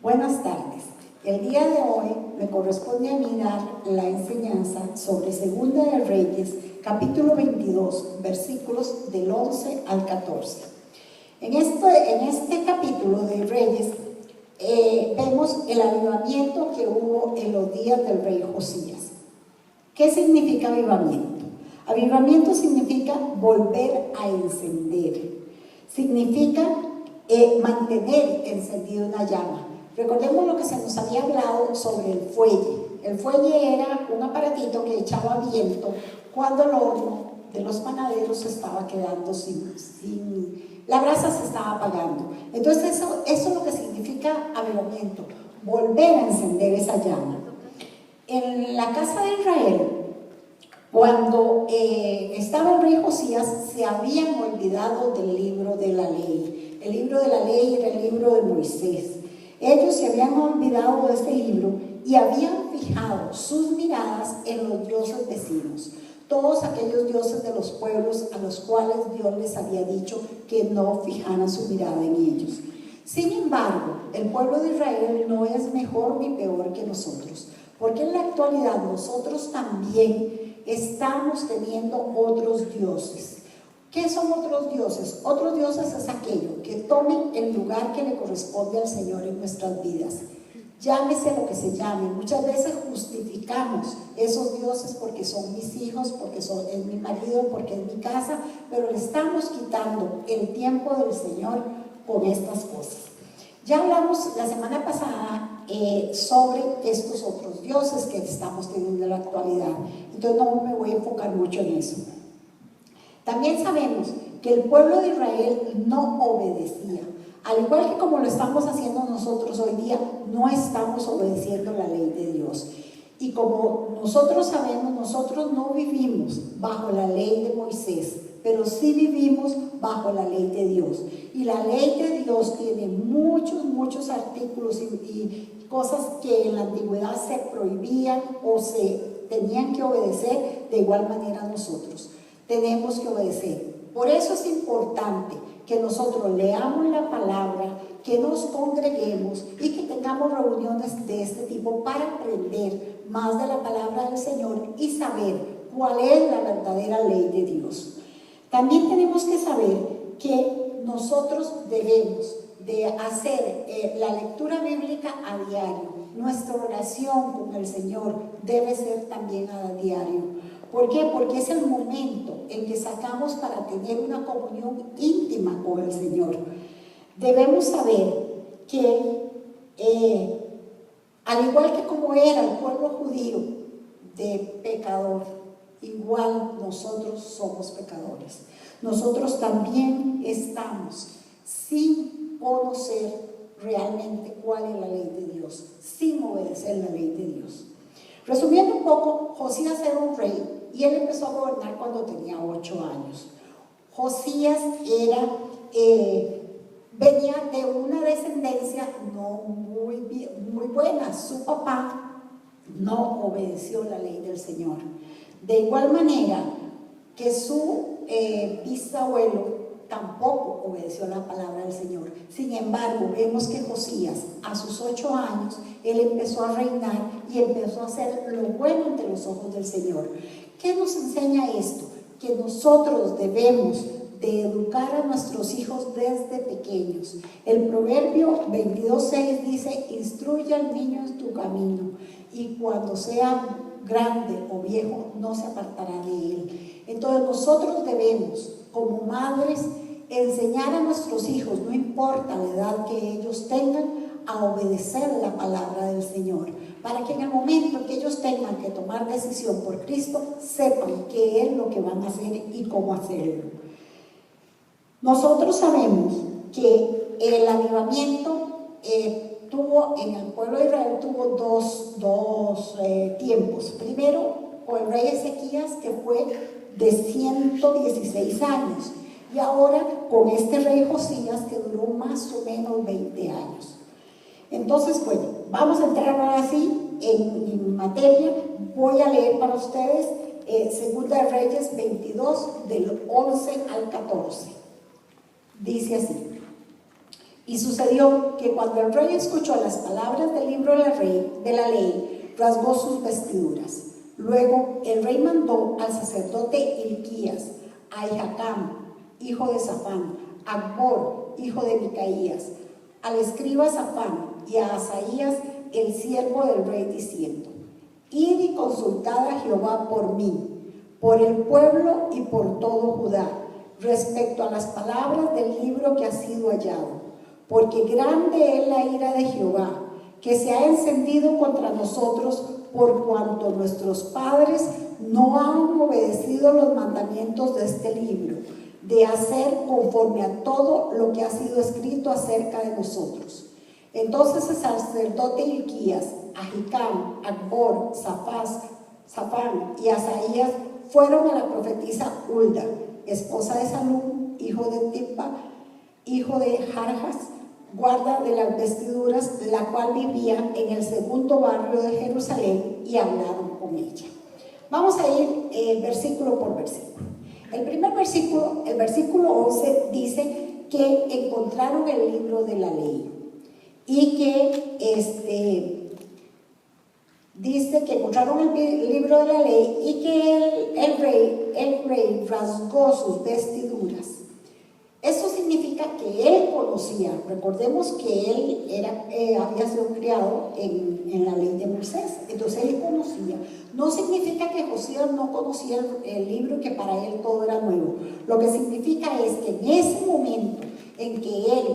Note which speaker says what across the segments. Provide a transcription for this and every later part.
Speaker 1: Buenas tardes. El día de hoy me corresponde a mí dar la enseñanza sobre Segunda de Reyes, capítulo 22, versículos del 11 al 14. En este capítulo de Reyes vemos el avivamiento que hubo en los días del rey Josías. ¿Qué significa avivamiento? Avivamiento significa volver a encender. Significa mantener encendida una llama. Recordemos lo que se nos había hablado sobre el fuelle. El fuelle era un aparatito que echaba viento cuando el horno de los panaderos estaba quedando la brasa se estaba apagando. Entonces eso es lo que significa avivamiento, volver a encender esa llama. En la casa de Israel, cuando estaba el rey Josías, se habían olvidado del libro de la ley. El libro de la ley era el libro de Moisés. Ellos se habían olvidado de este libro y habían fijado sus miradas en los dioses vecinos, todos aquellos dioses de los pueblos a los cuales Dios les había dicho que no fijaran su mirada en ellos. Sin embargo, el pueblo de Israel no es mejor ni peor que nosotros, porque en la actualidad nosotros también estamos teniendo otros dioses. ¿Qué son otros dioses? Otros dioses es aquello que tomen el lugar que le corresponde al Señor en nuestras vidas. Llámese lo que se llame. Muchas veces justificamos esos dioses porque son mis hijos, porque es mi marido, porque es mi casa, pero le estamos quitando el tiempo del Señor con estas cosas. Ya hablamos la semana pasada sobre estos otros dioses que estamos teniendo en la actualidad. Entonces no me voy a enfocar mucho en eso. También sabemos que el pueblo de Israel no obedecía. Al igual que como lo estamos haciendo nosotros hoy día, no estamos obedeciendo la ley de Dios. Y como nosotros sabemos, nosotros no vivimos bajo la ley de Moisés, pero sí vivimos bajo la ley de Dios. Y la ley de Dios tiene muchos artículos y cosas que en la antigüedad se prohibían o se tenían que obedecer. De igual manera nosotros tenemos que obedecer. Por eso es importante que nosotros leamos la palabra, que nos congreguemos y que tengamos reuniones de este tipo para aprender más de la palabra del Señor y saber cuál es la verdadera ley de Dios. También tenemos que saber que nosotros debemos de hacer la lectura bíblica a diario. Nuestra oración con el Señor debe ser también a diario. ¿Por qué? Porque es el momento en que sacamos para tener una comunión íntima con el Señor. Debemos saber que, al igual que como era el pueblo judío de pecador, igual nosotros somos pecadores. Nosotros también estamos sin conocer realmente cuál es la ley de Dios, sin obedecer la ley de Dios. Resumiendo un poco, Josías era un rey y él empezó a gobernar cuando tenía 8 años. Josías venía de una descendencia no muy buena. Su papá no obedeció la ley del Señor. De igual manera que su bisabuelo tampoco obedeció la palabra del Señor. Sin embargo, vemos que Josías, a sus 8 años, él empezó a reinar y empezó a hacer lo bueno ante los ojos del Señor. ¿Qué nos enseña esto? Que nosotros debemos de educar a nuestros hijos desde pequeños. El Proverbio 22:6 dice: instruye al niño en tu camino, y cuando sea grande o viejo no se apartará de él. Entonces nosotros debemos, como madres, enseñar a nuestros hijos, no importa la edad que ellos tengan, a obedecer la palabra del Señor, para que en el momento que ellos tengan que tomar decisión por Cristo, sepan qué es lo que van a hacer y cómo hacerlo. Nosotros sabemos que el avivamiento en el pueblo de Israel tuvo dos tiempos. Primero, con el rey Ezequías, que fue de 116 años, y ahora con este rey Josías, que duró más o menos 20 años. Entonces, bueno, vamos a entrar ahora sí en materia. Voy a leer para ustedes Segunda de Reyes 22, del 11 al 14. Dice así: Y sucedió que cuando el rey escuchó las palabras del libro de la ley, rasgó sus vestiduras. Luego el rey mandó al sacerdote Hilquías, a Ahicam, hijo de Safán, a Acbor, hijo de Micaías, al escriba Safán y a Asaías, el siervo del rey, diciendo: Id y consultad a Jehová por mí, por el pueblo y por todo Judá, respecto a las palabras del libro que ha sido hallado. Porque grande es la ira de Jehová, que se ha encendido contra nosotros, por cuanto nuestros padres no han obedecido los mandamientos de este libro, de hacer conforme a todo lo que ha sido escrito acerca de nosotros. Entonces el sacerdote Hilquías, Ahicam, Acbor, Safán y Asaías fueron a la profetisa Hulda, esposa de Salum, hijo de Tippa, hijo de Jarjas, guarda de las vestiduras, la cual vivía en el segundo barrio de Jerusalén, y hablaron con ella. Vamos a ir versículo por versículo. El primer versículo, el versículo 11, dice que encontraron el libro de la ley y que dice que encontraron el libro de la ley y que el rey rasgó sus vestiduras. Eso significa que él conocía. Recordemos que él había sido criado en la ley de Moisés, entonces él conocía. No significa que Josías no conocía el libro y que para él todo era nuevo. Lo que significa es que en ese momento en que él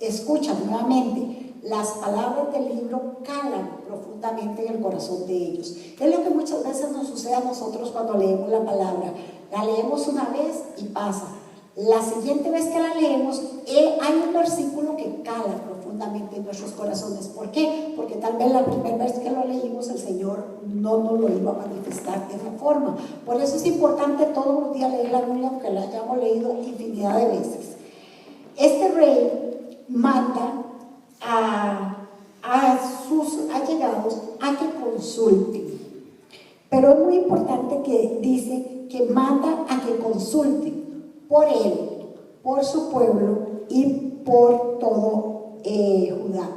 Speaker 1: escucha nuevamente las palabras del libro, calan profundamente en el corazón de ellos. Es lo que muchas veces nos sucede a nosotros cuando leemos la palabra. La leemos una vez y pasa. La siguiente vez que la leemos, hay un versículo que cala profundamente en nuestros corazones. ¿Por qué? Porque tal vez la primera vez que lo leímos, el Señor no nos lo iba a manifestar de esa forma. Por eso es importante todos los días leer la Biblia, aunque la hayamos leído infinidad de veces. Este rey manda a sus allegados a que consulten. Pero es muy importante que dice que manda a que consulten por él, por su pueblo y por todo Judá.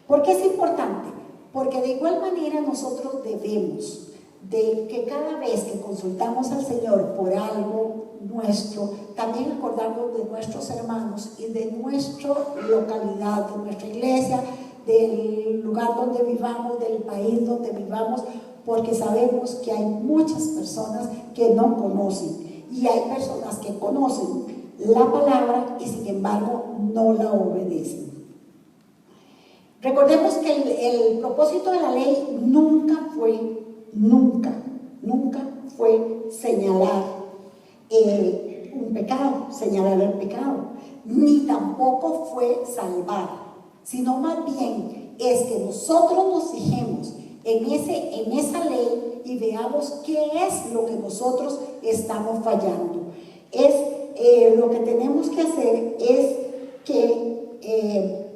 Speaker 1: ¿Por qué es importante? Porque de igual manera nosotros debemos de que cada vez que consultamos al Señor por algo nuestro, también acordarnos de nuestros hermanos y de nuestra localidad, de nuestra iglesia, del lugar donde vivamos, del país donde vivamos, porque sabemos que hay muchas personas que no conocen. Y hay personas que conocen la palabra y sin embargo no la obedecen. Recordemos que el propósito de la ley nunca fue señalar un pecado, señalar el pecado, ni tampoco fue salvar, sino más bien es que nosotros nos fijemos en esa ley y veamos qué es lo que nosotros estamos fallando. Lo que tenemos que hacer es que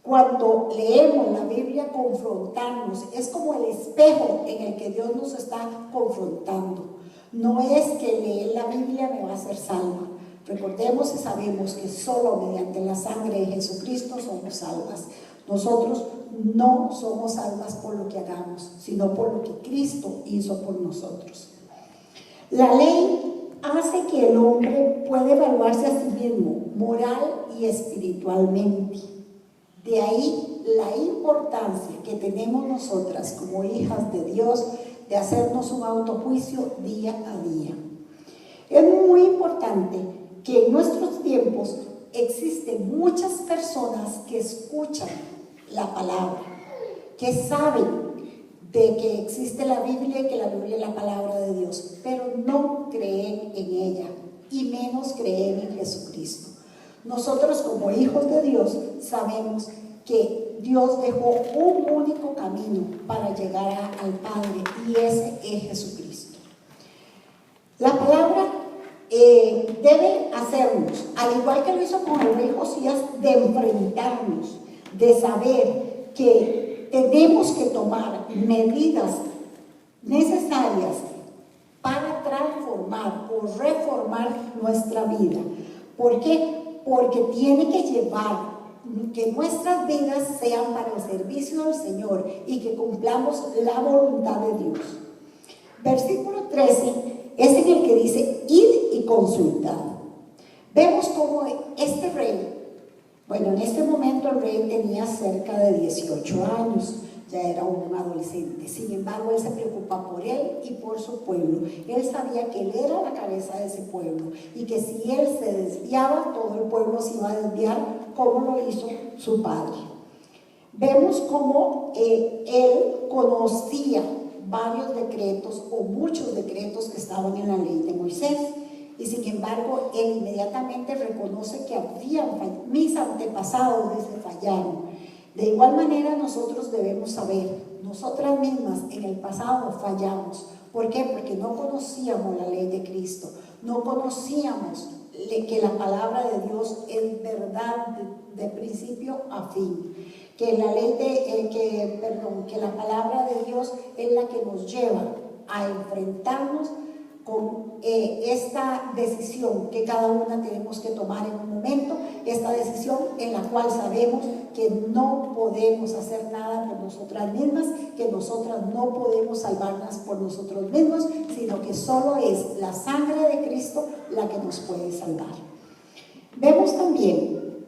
Speaker 1: cuando leemos la Biblia, confrontarnos. Es como el espejo en el que Dios nos está confrontando. No es que leer la Biblia me va a hacer salva. Recordemos y sabemos que solo mediante la sangre de Jesucristo somos salvas. Nosotros no somos salvas por lo que hagamos, sino por lo que Cristo hizo por nosotros. La ley hace que el hombre pueda evaluarse a sí mismo, moral y espiritualmente. De ahí la importancia que tenemos nosotras como hijas de Dios de hacernos un autojuicio día a día. Es muy importante que en nuestros tiempos existen muchas personas que escuchan la palabra, que saben de que existe la Biblia y que la Biblia es la palabra de Dios, pero no creen en ella y menos creen en Jesucristo. Nosotros como hijos de Dios sabemos que Dios dejó un único camino para llegar al Padre y ese es Jesucristo. La palabra debe hacernos, al igual que lo hizo con el rey Josías, de enfrentarnos, de saber que tenemos que tomar medidas necesarias para transformar o reformar nuestra vida. ¿Por qué? Porque tiene que llevar que nuestras vidas sean para el servicio del Señor y que cumplamos la voluntad de Dios. Versículo 13 es en el que dice: id y consultad. Vemos cómo este rey, bueno, en este momento el rey tenía cerca de 18 años, ya era un adolescente. Sin embargo, él se preocupa por él y por su pueblo. Él sabía que él era la cabeza de ese pueblo y que si él se desviaba, todo el pueblo se iba a desviar, como lo hizo su padre. Vemos cómo él conocía varios decretos o muchos decretos que estaban en la ley de Moisés, y sin embargo él inmediatamente reconoce que mis antepasados fallaron. De igual manera nosotros debemos saber, nosotras mismas en el pasado fallamos. ¿Por qué? Porque no conocíamos la ley de Cristo, no conocíamos que la palabra de Dios es verdad de principio a fin, que la ley que la palabra de Dios es la que nos lleva a enfrentarnos con esta decisión que cada una tenemos que tomar en un momento, esta decisión en la cual sabemos que no podemos hacer nada por nosotras mismas, que nosotras no podemos salvarnos por nosotros mismos, sino que solo es la sangre de Cristo la que nos puede salvar. Vemos también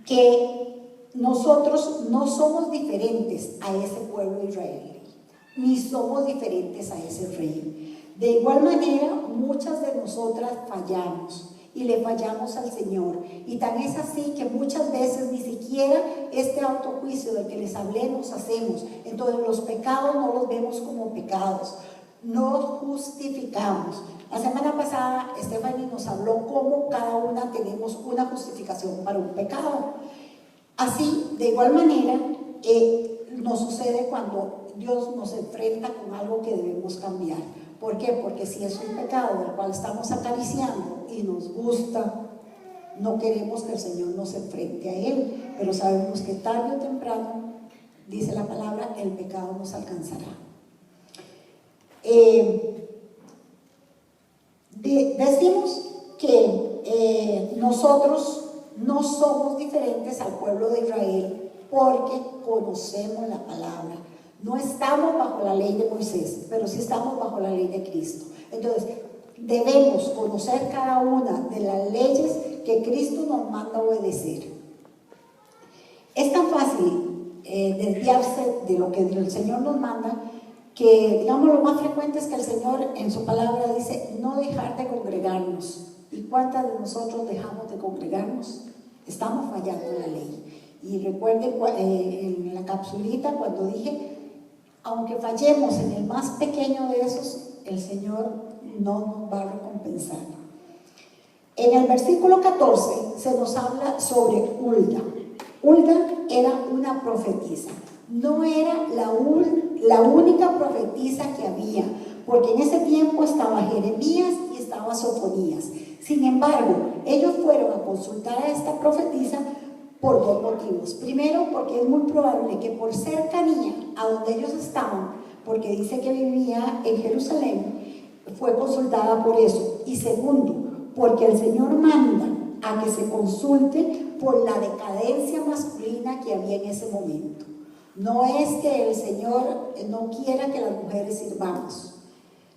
Speaker 1: que nosotros no somos diferentes a ese pueblo israelí, ni somos diferentes a ese rey. De igual manera, muchas de nosotras fallamos y le fallamos al Señor. Y tan es así que muchas veces ni siquiera este autojuicio del que les hablé nos hacemos. Entonces los pecados no los vemos como pecados, nos justificamos. La semana pasada Stephanie nos habló cómo cada una tenemos una justificación para un pecado. Así, de igual manera, nos sucede cuando Dios nos enfrenta con algo que debemos cambiar. ¿Por qué? Porque si es un pecado del cual estamos acariciando y nos gusta, no queremos que el Señor nos enfrente a él, pero sabemos que tarde o temprano, dice la palabra, el pecado nos alcanzará. Decimos que nosotros no somos diferentes al pueblo de Israel porque conocemos la palabra. No estamos bajo la ley de Moisés, pero sí estamos bajo la ley de Cristo. Entonces, debemos conocer cada una de las leyes que Cristo nos manda obedecer. Es tan fácil desviarse de lo que el Señor nos manda, que digamos lo más frecuente es que el Señor en su palabra dice no dejar de congregarnos. ¿Y cuántas de nosotros dejamos de congregarnos? Estamos fallando en la ley. Y recuerden en la capsulita cuando dije, aunque fallemos en el más pequeño de esos, el Señor no nos va a recompensar. En el versículo 14 se nos habla sobre Hulda. Hulda era una profetisa. No era la única profetisa que había, porque en ese tiempo estaba Jeremías y estaba Sofonías. Sin embargo, ellos fueron a consultar a esta profetisa por dos motivos. Primero, porque es muy probable que por cercanía a donde ellos estaban, porque dice que vivía en Jerusalén, fue consultada por eso. Y segundo, porque el Señor manda a que se consulte por la decadencia masculina que había en ese momento. No es que el Señor no quiera que las mujeres sirvamos,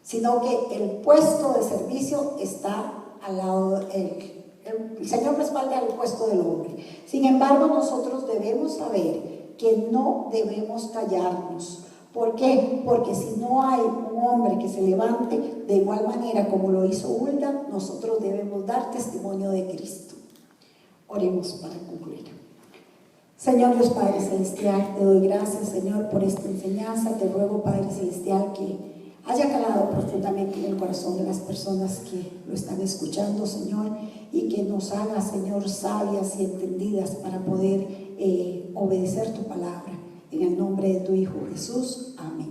Speaker 1: sino que el puesto de servicio está al lado el Señor respalda el puesto del hombre. Sin embargo, nosotros debemos saber que no debemos callarnos. ¿Por qué? Porque si no hay un hombre que se levante de igual manera como lo hizo Hulda, nosotros debemos dar testimonio de Cristo. Oremos para concluir. Señor Dios Padre Celestial, te doy gracias, Señor, por esta enseñanza. Te ruego, Padre Celestial, que haya calado profundamente en el corazón de las personas que lo están escuchando, Señor, y que nos haga, Señor, sabias y entendidas para poder obedecer tu palabra. En el nombre de tu Hijo Jesús. Amén.